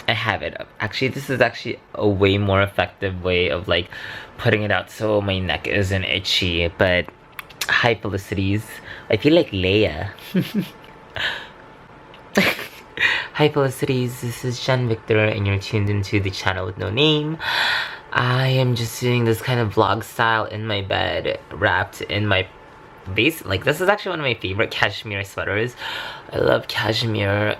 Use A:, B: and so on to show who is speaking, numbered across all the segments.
A: I have it up. Actually, this is actually a way more effective way of like putting it out so my neck isn't itchy. But hi, Felicities. I feel like Leia. Hi, Felicities. This is Jen Victor, and you're tuned into the channel with no name. I am just doing this kind of vlog style in my bed, wrapped in my base. Like, this is actually one of my favorite cashmere sweaters. I love cashmere.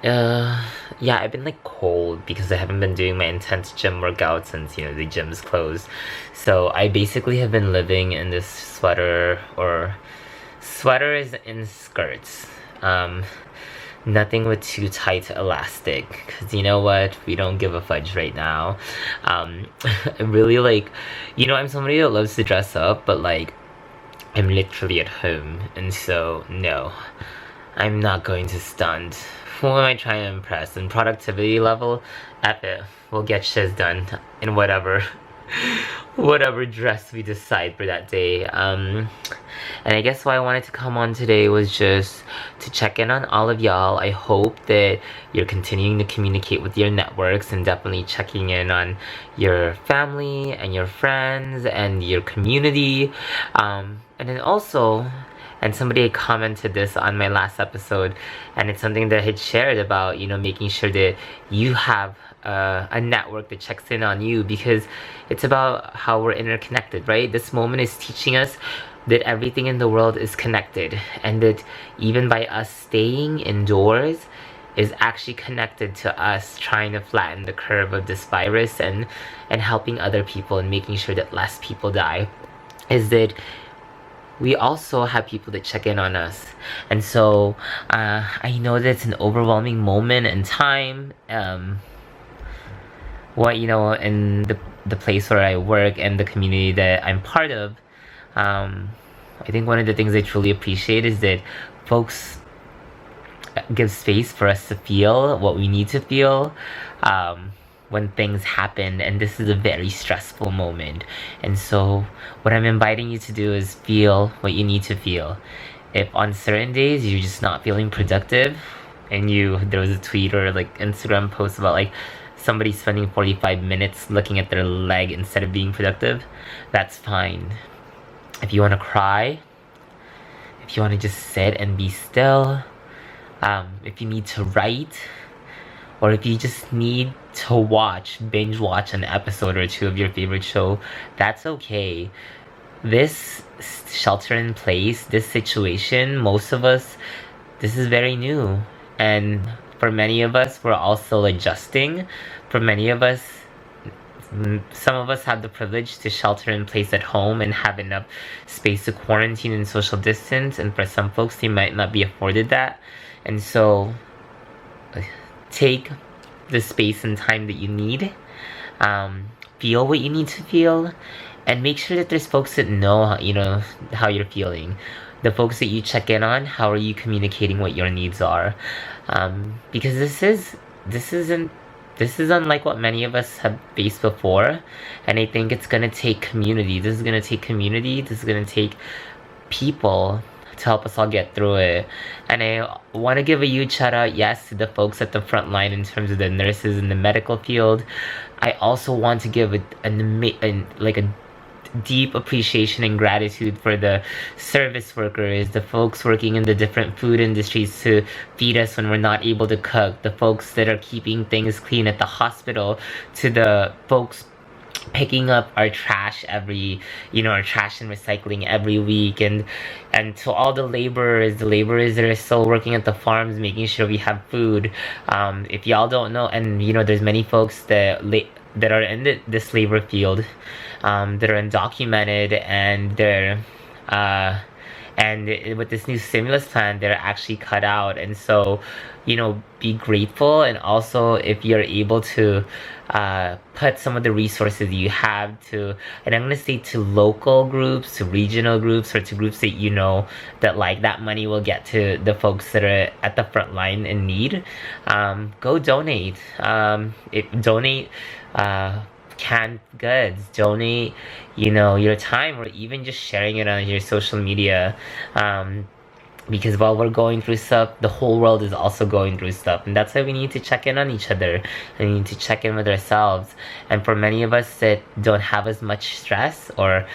A: Yeah, I've been like cold because I haven't been doing my intense gym workout since, you know, the gym's closed. So I basically have been living in this sweater, or sweaters and skirts. Nothing with too tight elastic, because you know what, we don't give a fudge right now. I really like, you know, I'm somebody that loves to dress up, but like, I'm literally at home, and so no, I'm not going to stunt. Who am I trying to impress? And productivity level, F it. We'll get shiz done in whatever whatever dress we decide for that day. And I guess why I wanted to come on today was just to check in on all of y'all. I hope that you're continuing to communicate with your networks and definitely checking in on your family and your friends and your community. And then also, and somebody had commented this on my last episode, and it's something that I had shared about, you know, making sure that you have a network that checks in on you, because it's about how we're interconnected, right? This moment is teaching us that everything in the world is connected, and that even by us staying indoors is actually connected to us trying to flatten the curve of this virus and helping other people and making sure that less people die. Is that we also have people that check in on us. And so I know that it's an overwhelming moment in time, what, you know, in the place where I work and the community that I'm part of. I think one of the things I truly appreciate is that folks give space for us to feel what we need to feel when things happen, and this is a very stressful moment. And so what I'm inviting you to do is feel what you need to feel. If on certain days you're just not feeling productive, and there was a tweet or like Instagram post about like somebody spending 45 minutes looking at their leg instead of being productive, that's fine. If you want to cry, if you want to just sit and be still, if you need to write, or if you just need to binge watch an episode or two of your favorite show, that's okay. This shelter in place, this situation, most of us, this is very new. And for many of us, we're also adjusting. For many of us, some of us have the privilege to shelter in place at home and have enough space to quarantine and social distance. And for some folks, they might not be afforded that. And so take the space and time that you need, feel what you need to feel, and make sure that there's folks that know, you know, how you're feeling. The folks that you check in on, how are you communicating what your needs are? Because this is unlike what many of us have faced before, and I think it's gonna take community. This is gonna take community. This is gonna take people to help us all get through it. And I want to give a huge shout out, yes, to the folks at the front line in terms of the nurses in the medical field. I also want to give a deep appreciation and gratitude for the service workers, the folks working in the different food industries to feed us when we're not able to cook, the folks that are keeping things clean at the hospital, to the folks picking up our trash our trash and recycling every week, and to all the laborers that are still working at the farms making sure we have food. If y'all don't know, and you know, there's many folks that are in this labor field, that are undocumented, and they're and with this new stimulus plan, they're actually cut out. And so, you know, be grateful. And also, if you're able to put some of the resources you have to, and I'm going to say to local groups, to regional groups, or to groups that you know that like that money will get to the folks that are at the front line in need, go donate. Donate canned goods, donate, you know, your time, or even just sharing it on your social media. because while we're going through stuff, the whole world is also going through stuff, and that's why we need to check in on each other, and we need to check in with ourselves. And for many of us that don't have as much stress or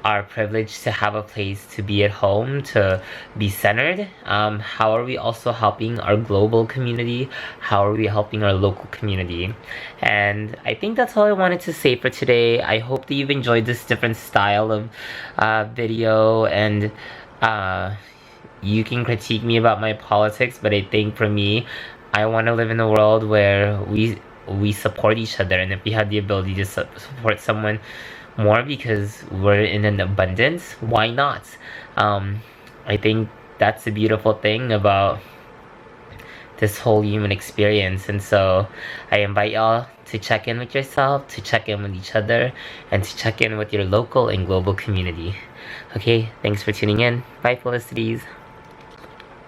A: are privileged to have a place to be at home, to be centered, how are we also helping our global community? How are we helping our local community? And I think that's all I wanted to say for today. I hope that you've enjoyed this different style of video, and you can critique me about my politics, but I think for me, I want to live in a world where we support each other, and if we have the ability to support someone more because we're in an abundance, why not? I think that's the beautiful thing about this whole human experience. And so I invite y'all to check in with yourself, to check in with each other, and to check in with your local and global community. Okay, thanks for tuning in. Bye, Felicities.